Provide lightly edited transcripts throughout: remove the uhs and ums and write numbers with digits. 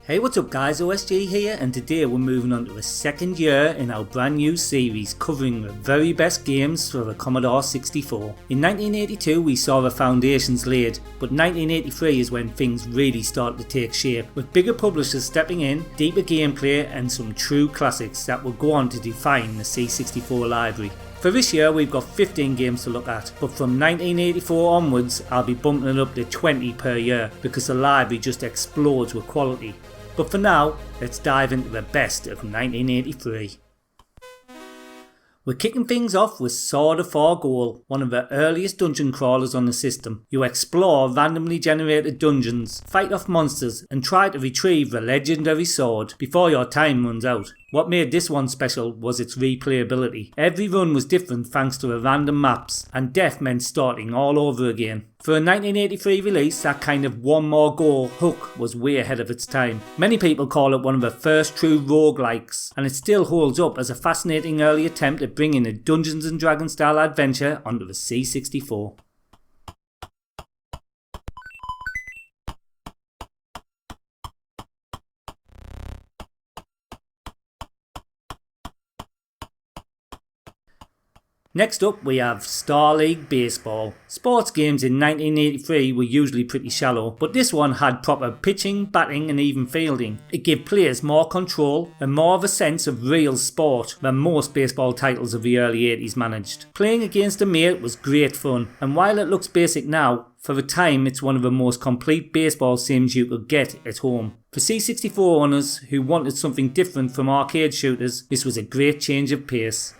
Hey, what's up guys, OSG here, and today we're moving on to the second year in our brand new series covering the very best games for the Commodore 64. In 1982 we saw the foundations laid, but 1983 is when things really started to take shape, with bigger publishers stepping in, deeper gameplay and some true classics that will go on to define the C64 library. For this year we've got 15 games to look at, but from 1984 onwards I'll be bumping it up to 20 per year because the library just explodes with quality. But for now, let's dive into the best of 1983. We're kicking things off with Sword of Four Goal, one of the earliest dungeon crawlers on the system. You explore randomly generated dungeons, fight off monsters and try to retrieve the legendary sword before your time runs out. What made this one special was its replayability. Every run was different thanks to the random maps, and death meant starting all over again. For a 1983 release, that kind of one more go hook was way ahead of its time. Many people call it one of the first true roguelikes, and it still holds up as a fascinating early attempt at bringing a Dungeons & Dragons style adventure onto the C64. Next up we have Star League Baseball. Sports games in 1983 were usually pretty shallow, but this one had proper pitching, batting and even fielding. It gave players more control and more of a sense of real sport than most baseball titles of the early 80s managed. Playing against a mate was great fun, and while it looks basic now, for the time it's one of the most complete baseball sims you could get at home. For C64 owners who wanted something different from arcade shooters, this was a great change of pace.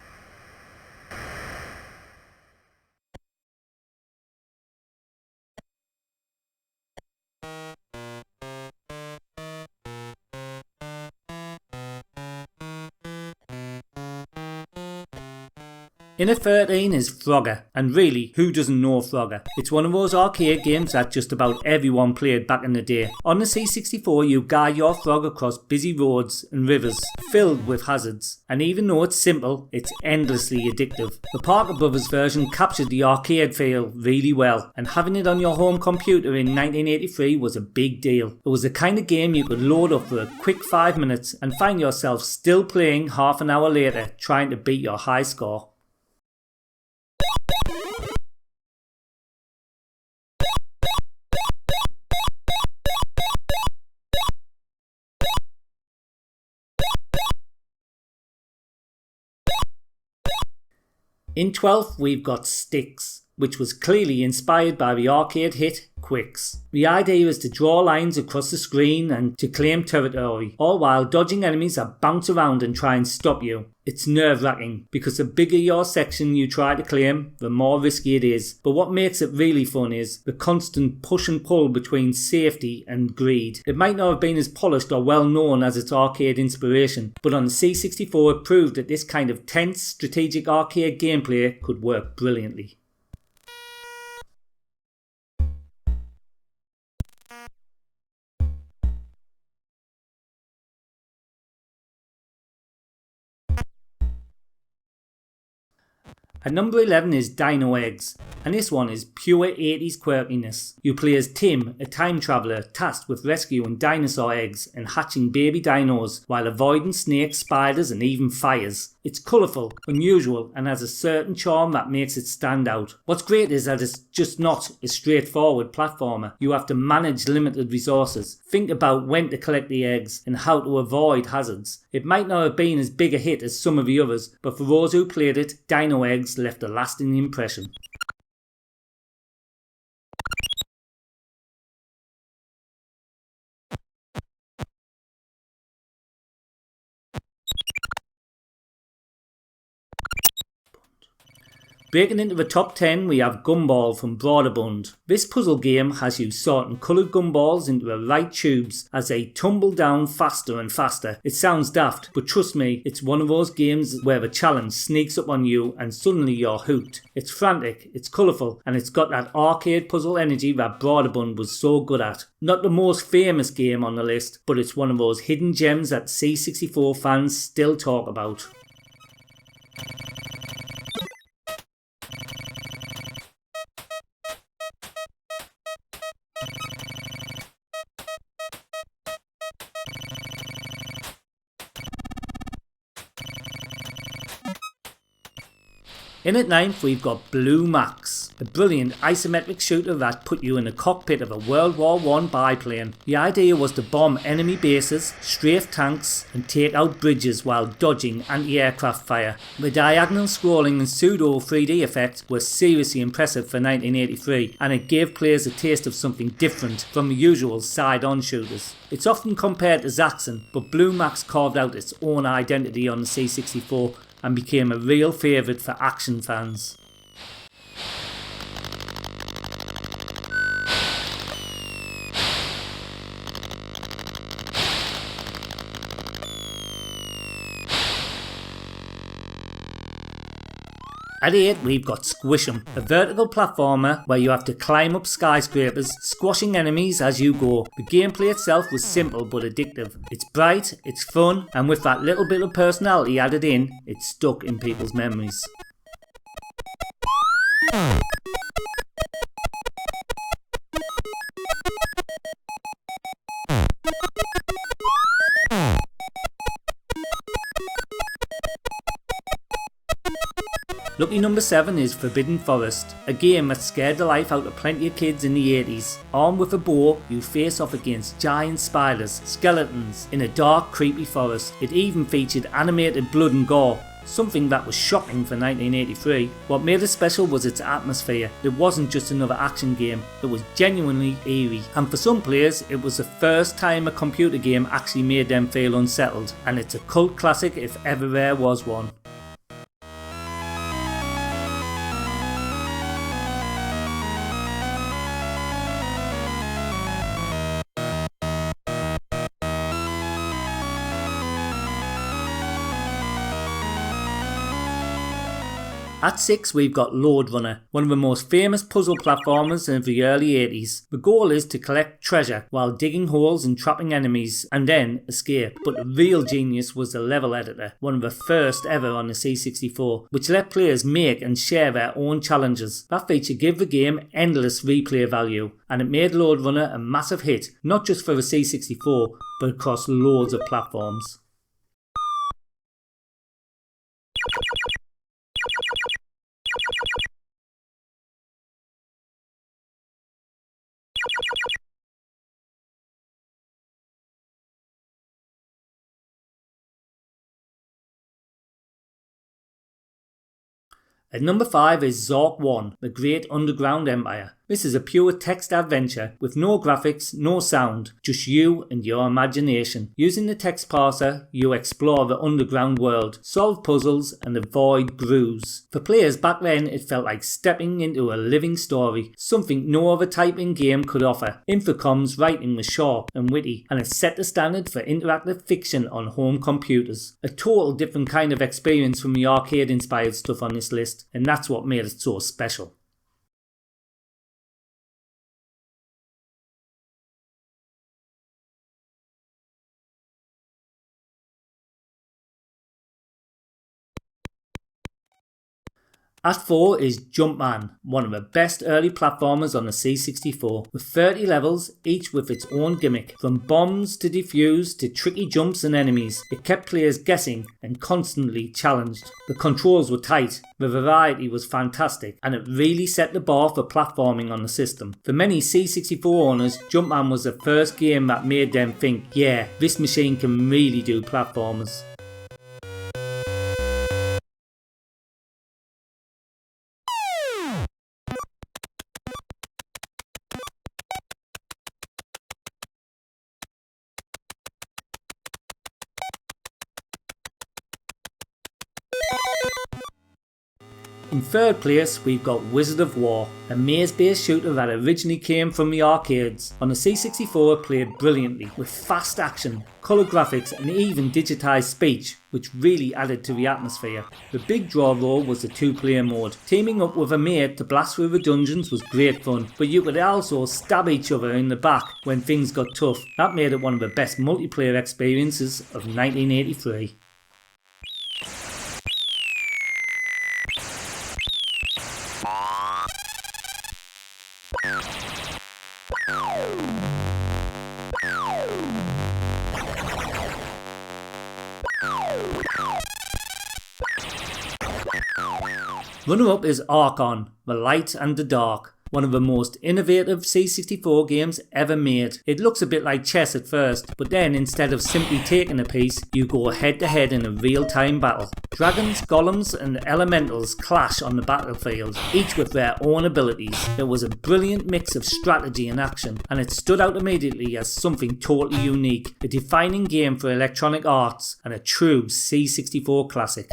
In at 13 is Frogger, and really, who doesn't know Frogger? It's one of those arcade games that just about everyone played back in the day. On the C64 you guide your frog across busy roads and rivers filled with hazards, and even though it's simple, it's endlessly addictive. The Parker Brothers version captured the arcade feel really well, and having it on your home computer in 1983 was a big deal. It was the kind of game you could load up for a quick 5 minutes and find yourself still playing half an hour later trying to beat your high score. In 12th we've got Sticks, which was clearly inspired by the arcade hit Quicks. The idea is to draw lines across the screen and to claim territory, all while dodging enemies that bounce around and try and stop you. It's nerve-wracking because the bigger your section you try to claim, the more risky it is. But what makes it really fun is the constant push and pull between safety and greed. It might not have been as polished or well known as its arcade inspiration, but on the C64 it proved that this kind of tense strategic arcade gameplay could work brilliantly. At number 11 is Dino Eggs, and this one is pure 80s quirkiness. You play as Tim, a time traveller tasked with rescuing dinosaur eggs and hatching baby dinos while avoiding snakes, spiders and even fires. It's colourful, unusual and has a certain charm that makes it stand out. What's great is that it's just not a straightforward platformer. You have to manage limited resources, think about when to collect the eggs and how to avoid hazards. It might not have been as big a hit as some of the others, but for those who played it, Dino Eggs left a lasting impression. Breaking into the top 10 we have Gumball from Broderbund. This puzzle game has you sorting coloured gumballs into the right tubes as they tumble down faster and faster. It sounds daft, but trust me, it's one of those games where the challenge sneaks up on you and suddenly you're hooked. It's frantic, it's colourful, and it's got that arcade puzzle energy that Broderbund was so good at. Not the most famous game on the list, but it's one of those hidden gems that C64 fans still talk about. In at 9th we've got Blue Max, a brilliant isometric shooter that put you in the cockpit of a World War I biplane. The idea was to bomb enemy bases, strafe tanks and take out bridges while dodging anti-aircraft fire. The diagonal scrolling and pseudo 3D effects were seriously impressive for 1983, and it gave players a taste of something different from the usual side-on shooters. It's often compared to Zaxxon, but Blue Max carved out its own identity on the C64 and became a real favourite for action fans. At 8 we've got Squish 'em, a vertical platformer where you have to climb up skyscrapers, squashing enemies as you go. The gameplay itself was simple but addictive. It's bright, it's fun, and with that little bit of personality added in, it's stuck in people's memories. Lucky number 7 is Forbidden Forest, a game that scared the life out of plenty of kids in the 80s. Armed with a bow, you face off against giant spiders, skeletons, in a dark, creepy forest. It even featured animated blood and gore, something that was shocking for 1983. What made it special was its atmosphere. It wasn't just another action game, it was genuinely eerie. And for some players, it was the first time a computer game actually made them feel unsettled. And it's a cult classic if ever there was one. At 6 we've got Lode Runner, one of the most famous puzzle platformers of the early 80s. The goal is to collect treasure while digging holes and trapping enemies and then escape. But the real genius was the level editor, one of the first ever on the C64, which let players make and share their own challenges. That feature gave the game endless replay value, and it made Lode Runner a massive hit, not just for the C64 but across loads of platforms. At number 5 is Zork 1, The Great Underground Empire. This is a pure text adventure with no graphics, no sound, just you and your imagination. Using the text parser, you explore the underground world, solve puzzles and avoid grooves. For players back then, it felt like stepping into a living story, something no other typing game could offer. Infocom's writing was sharp and witty, and it set the standard for interactive fiction on home computers. A total different kind of experience from the arcade-inspired stuff on this list, and that's what made it so special. At 4 is Jumpman, one of the best early platformers on the C64, with 30 levels, each with its own gimmick. From bombs to defuse to tricky jumps and enemies, it kept players guessing and constantly challenged. The controls were tight, the variety was fantastic, and it really set the bar for platforming on the system. For many C64 owners, Jumpman was the first game that made them think, yeah, this machine can really do platformers. In third place we've got Wizard of War, a maze-based shooter that originally came from the arcades. On the C64 it played brilliantly, with fast action, colour graphics and even digitised speech, which really added to the atmosphere. The big draw though was the 2-player mode. Teaming up with a mate to blast through the dungeons was great fun, but you could also stab each other in the back when things got tough. That made it one of the best multiplayer experiences of 1983. Runner up is Archon, The Light and the Dark. One of the most innovative C64 games ever made. It looks a bit like chess at first, but then instead of simply taking a piece, you go head to head in a real-time battle. Dragons, golems and elementals clash on the battlefield, each with their own abilities. It was a brilliant mix of strategy and action, and it stood out immediately as something totally unique, a defining game for Electronic Arts and a true C64 classic.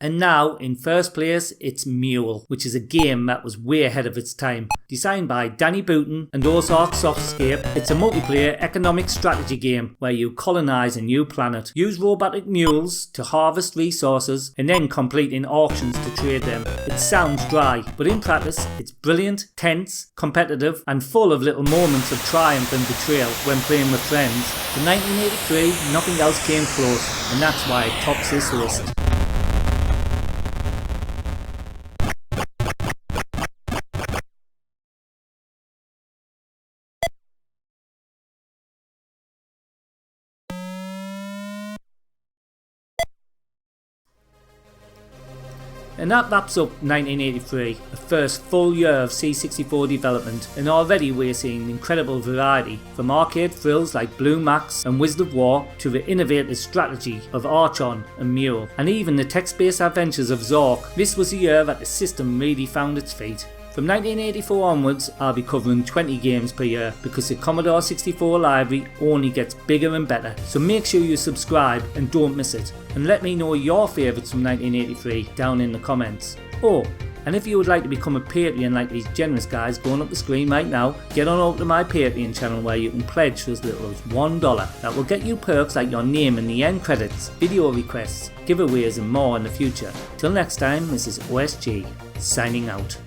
And now, in first place, it's M.U.L.E, which is a game that was way ahead of its time. Designed by Danny Booton and Ozark Softscape, it's a multiplayer economic strategy game where you colonise a new planet, use robotic mules to harvest resources, and then complete in auctions to trade them. It sounds dry, but in practice, it's brilliant, tense, competitive, and full of little moments of triumph and betrayal when playing with friends. For 1983, nothing else came close, and that's why it tops this list. And that wraps up 1983, the first full year of C64 development, and already we're seeing incredible variety, from arcade thrills like Blue Max and Wizard of War to the innovative strategy of Archon and M.U.L.E, and even the text-based adventures of Zork. This was the year that the system really found its feet. From 1984 onwards, I'll be covering 20 games per year because the Commodore 64 library only gets bigger and better, so make sure you subscribe and don't miss it. And let me know your favourites from 1983 down in the comments. Oh, and if you would like to become a Patreon like these generous guys going up the screen right now, get on over to my Patreon channel where you can pledge for as little as $1. That will get you perks like your name in the end credits, video requests, giveaways and more in the future. Till next time, this is OSG, signing out.